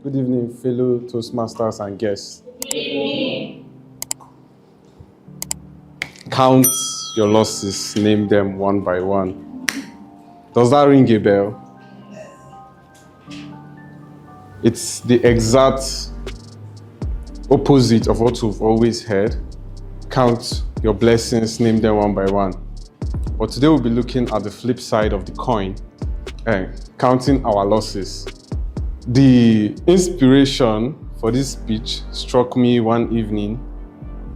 Good evening, fellow Toastmasters and guests. Count your losses, name them one by one. Does that ring a bell? It's the exact opposite of what we've always heard. Count your blessings, name them one by one. But today we'll be looking at the flip side of the coin, counting our losses. The inspiration for this speech struck me one evening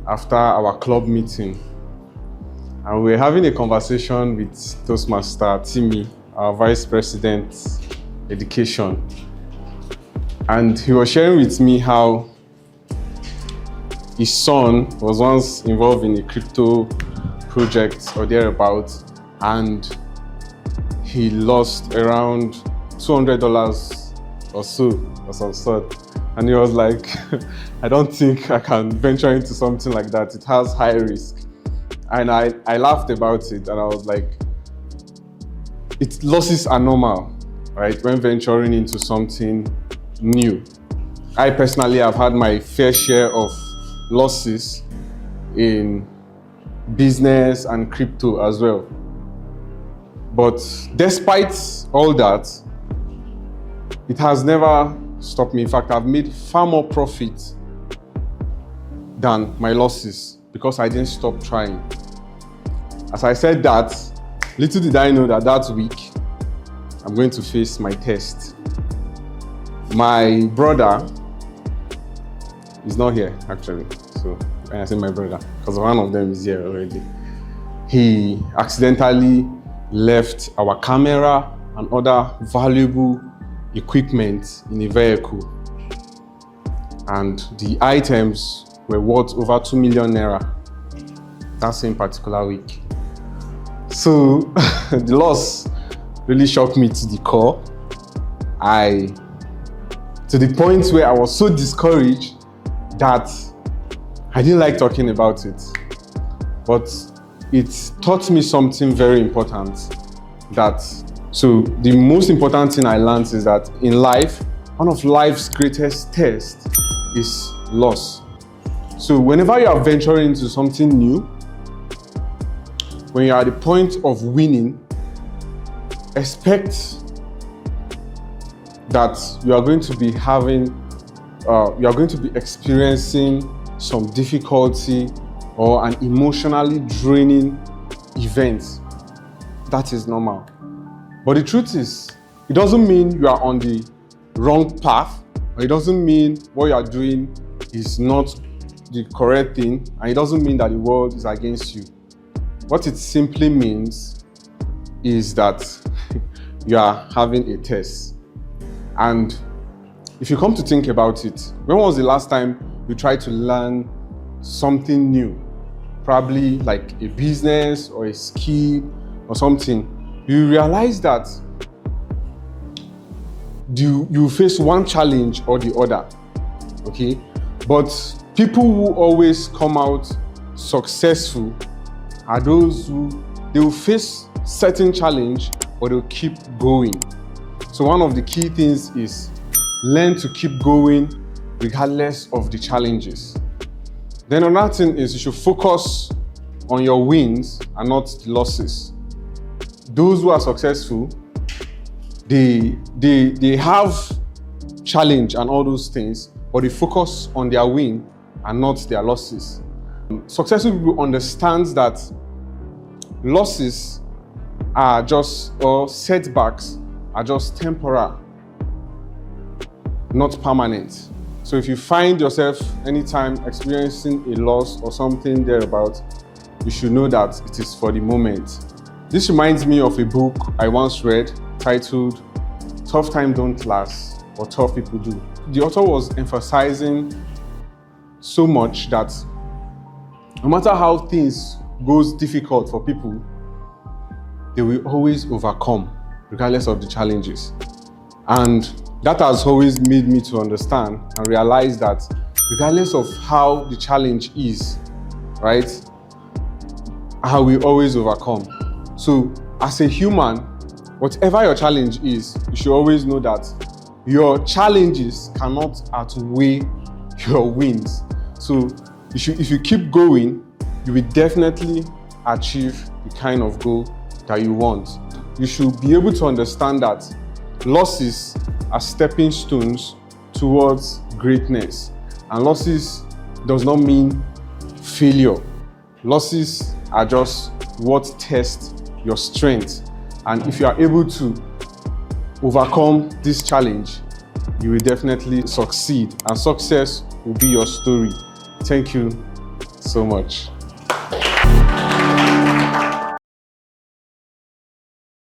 after our club meeting. And we were having a conversation with Toastmaster Timmy, our Vice President, Education. And he was sharing with me how his son was once involved in a crypto project or thereabouts, and he lost around $200 or so, or some sort. And he was like, I don't think I can venture into something like that. It has high risk. And I laughed about it, and I was like, losses are normal, right? When venturing into something new. I personally have had my fair share of losses in business and crypto as well. But despite all that, it has never stopped me. In fact, I've made far more profit than my losses because I didn't stop trying. As I said that, little did I know that week, I'm going to face my test. My brother is not here, actually. So when I say my brother, because one of them is here already. He accidentally left our camera and other valuable equipment in a vehicle. And the items were worth over 2 million naira that same particular week. So the loss really shocked me to the core. To the point where I was so discouraged that I didn't like talking about it. But it taught me something very important. So the most important thing I learned is that in life, one of life's greatest tests is loss. So whenever you are venturing into something new, when you are at the point of winning, expect that you are going to be experiencing some difficulty or an emotionally draining event. That is normal. But the truth is, it doesn't mean you are on the wrong path, or it doesn't mean what you are doing is not the correct thing, and it doesn't mean that the world is against you. What it simply means is that you are having a test. And if you come to think about it, when was the last time you tried to learn something new? Probably like a business or a skill or something. You realize that you face one challenge or the other, okay? But people who always come out successful are those who they will face certain challenge, but they'll keep going. So one of the key things is learn to keep going regardless of the challenges. Then another thing is you should focus on your wins and not the losses. Those who are successful, they have challenge and all those things, but they focus on their win and not their losses. Successful people understand that losses are or setbacks are just temporary, not permanent. So if you find yourself anytime experiencing a loss or something thereabout, you should know that it is for the moment. This reminds me of a book I once read titled Tough Times Don't Last, or Tough People Do. The author was emphasizing so much that no matter how things goes difficult for people, they will always overcome regardless of the challenges. And that has always made me to understand and realize that regardless of how the challenge is, right, I will always overcome. So as a human, whatever your challenge is, you should always know that Your challenges cannot outweigh your wins. So if you keep going, you will definitely achieve the kind of goal that you want. You should be able to understand that losses are stepping stones towards greatness. And losses does not mean failure. Losses are just what tests your strength. And if you are able to overcome this challenge, you will definitely succeed, and success will be your story. Thank you so much.